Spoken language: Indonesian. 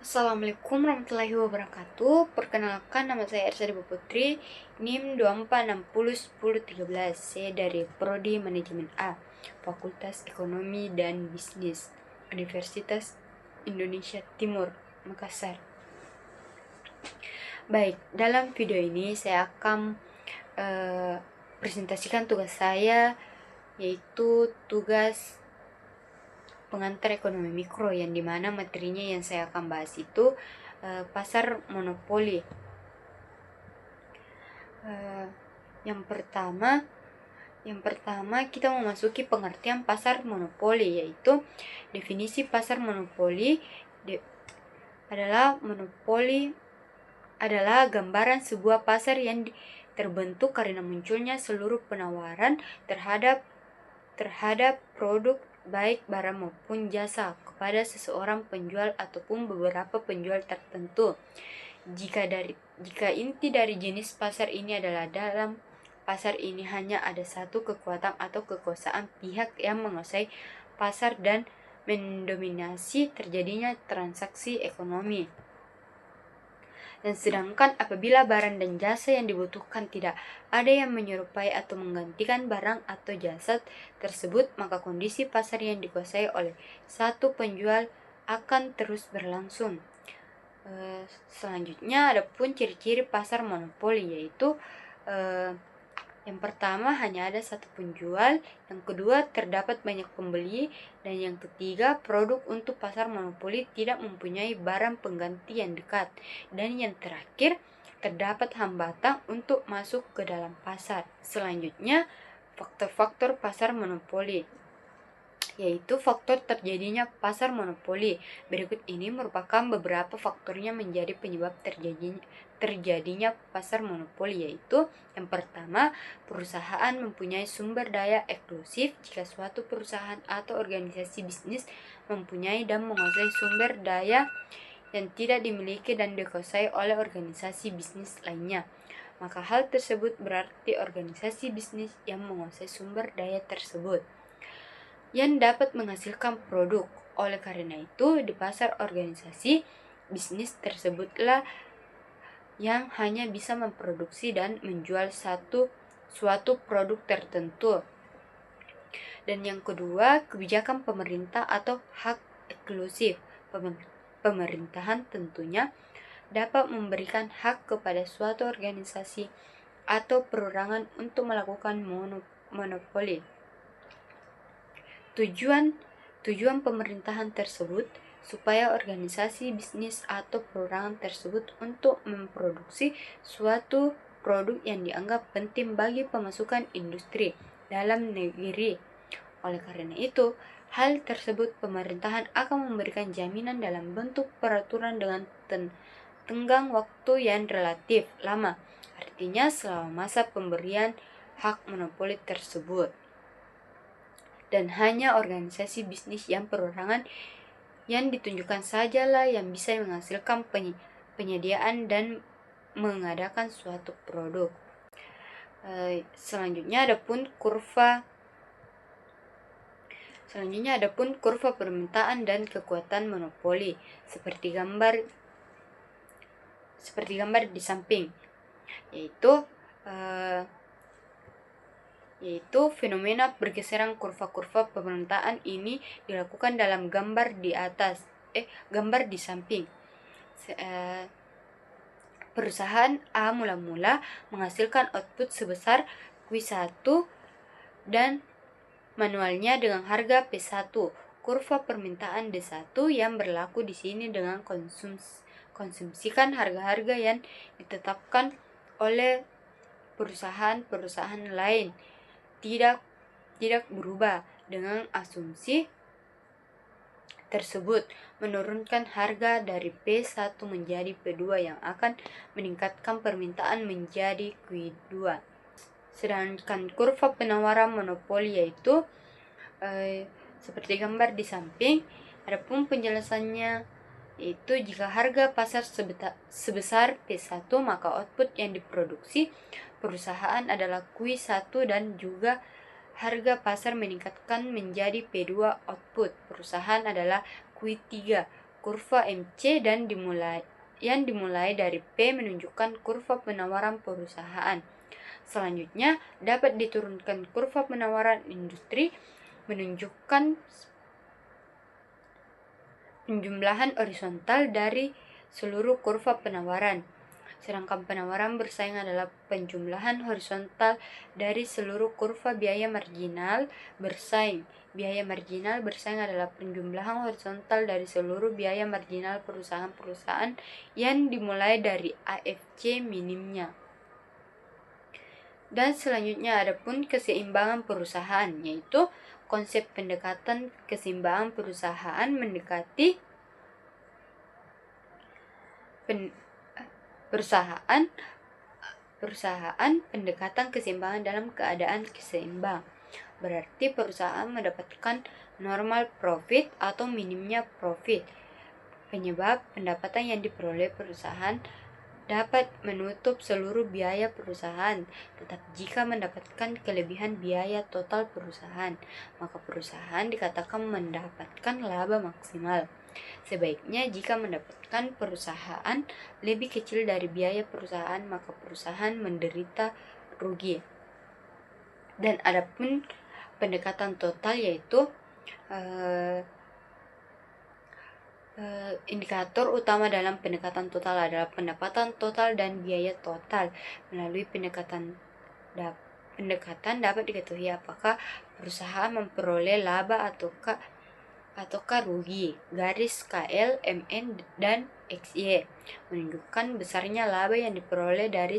Assalamualaikum warahmatullahi wabarakatuh. Perkenalkan, nama saya Ersa Dewa Putri, NIM 24601013. Saya dari Prodi Manajemen A, Fakultas Ekonomi dan Bisnis, Universitas Indonesia Timur, Makassar. Baik, dalam video ini saya akan presentasikan tugas saya, yaitu tugas pengantar ekonomi mikro, yang dimana materinya yang saya akan bahas itu pasar monopoli. Yang pertama kita memasuki pengertian pasar monopoli, yaitu definisi pasar monopoli adalah gambaran sebuah pasar yang terbentuk karena munculnya seluruh penawaran terhadap produk, baik barang maupun jasa, kepada seseorang penjual ataupun beberapa penjual tertentu. Jika inti dari jenis pasar ini adalah dalam pasar ini hanya ada satu kekuatan atau kekuasaan pihak yang menguasai pasar dan mendominasi terjadinya transaksi ekonomi. Dan sedangkan apabila barang dan jasa yang dibutuhkan tidak ada yang menyerupai atau menggantikan barang atau jasa tersebut, maka kondisi pasar yang dikuasai oleh satu penjual akan terus berlangsung. Selanjutnya adapun ciri-ciri pasar monopoli, yaitu yang pertama, hanya ada satu penjual. Yang kedua, terdapat banyak pembeli. Dan yang ketiga, produk untuk pasar monopoli tidak mempunyai barang pengganti yang dekat. Dan yang terakhir, terdapat hambatan untuk masuk ke dalam pasar. Selanjutnya, faktor-faktor pasar monopoli, yaitu faktor terjadinya pasar monopoli. Berikut ini merupakan beberapa faktornya menjadi penyebab terjadinya pasar monopoli, yaitu yang pertama, perusahaan mempunyai sumber daya eksklusif. Jika suatu perusahaan atau organisasi bisnis mempunyai dan menguasai sumber daya yang tidak dimiliki dan dikuasai oleh organisasi bisnis lainnya, maka hal tersebut berarti organisasi bisnis yang menguasai sumber daya tersebut yang dapat menghasilkan produk. Oleh karena itu, di pasar organisasi bisnis tersebutlah yang hanya bisa memproduksi dan menjual suatu produk tertentu. Dan yang kedua, kebijakan pemerintah atau hak eksklusif. Pemerintahan tentunya dapat memberikan hak kepada suatu organisasi atau perorangan untuk melakukan monopoli. Tujuan pemerintahan tersebut supaya organisasi bisnis atau perorangan tersebut untuk memproduksi suatu produk yang dianggap penting bagi pemasukan industri dalam negeri. Oleh karena itu, hal tersebut pemerintahan akan memberikan jaminan dalam bentuk peraturan dengan tenggang waktu yang relatif lama, artinya selama masa pemberian hak monopoli tersebut. Dan hanya organisasi bisnis yang perorangan yang ditunjukkan sajalah yang bisa menghasilkan penyediaan dan mengadakan suatu produk. Selanjutnya adapun kurva permintaan dan kekuatan monopoli, seperti gambar di samping, yaitu fenomena bergeseran kurva-kurva permintaan ini dilakukan dalam gambar di samping. Perusahaan A mula-mula menghasilkan output sebesar Q1 dan manualnya dengan harga P1. Kurva permintaan D1 yang berlaku di sini dengan konsumsikan harga-harga yang ditetapkan oleh perusahaan lain tidak berubah. Dengan asumsi tersebut menurunkan harga dari P1 menjadi P2 yang akan meningkatkan permintaan menjadi Q2. Sedangkan kurva penawaran monopoli, yaitu seperti gambar di samping. Adapun penjelasannya, yaitu jika harga pasar sebesar P1, maka output yang diproduksi perusahaan adalah Q1 dan juga harga pasar meningkatkan menjadi P2, output perusahaan adalah Q3. kurva MC yang dimulai dari P menunjukkan kurva penawaran perusahaan. Selanjutnya, dapat diturunkan kurva penawaran industri menunjukkan penjumlahan horizontal dari seluruh kurva penawaran. Sedangkan penawaran bersaing adalah penjumlahan horizontal dari seluruh kurva biaya marginal bersaing. Biaya marginal bersaing adalah penjumlahan horizontal dari seluruh biaya marginal perusahaan-perusahaan yang dimulai dari AFC minimnya. Dan selanjutnya ada pun keseimbangan perusahaan, yaitu konsep pendekatan keseimbangan perusahaan mendekati perusahaan pendekatan keseimbangan dalam keadaan keseimbang. Berarti perusahaan mendapatkan normal profit atau minimnya profit. Penyebab pendapatan yang diperoleh perusahaan dapat menutup seluruh biaya perusahaan, tetapi jika mendapatkan kelebihan biaya total perusahaan, maka perusahaan dikatakan mendapatkan laba maksimal. Sebaiknya jika mendapatkan perusahaan lebih kecil dari biaya perusahaan, maka perusahaan menderita rugi. Dan adapun pendekatan total, yaitu indikator utama dalam pendekatan total adalah pendapatan total dan biaya total. Melalui pendekatan dapat diketahui apakah perusahaan memperoleh laba ataukah rugi. Garis KL, MN, dan XY menunjukkan besarnya laba yang diperoleh dari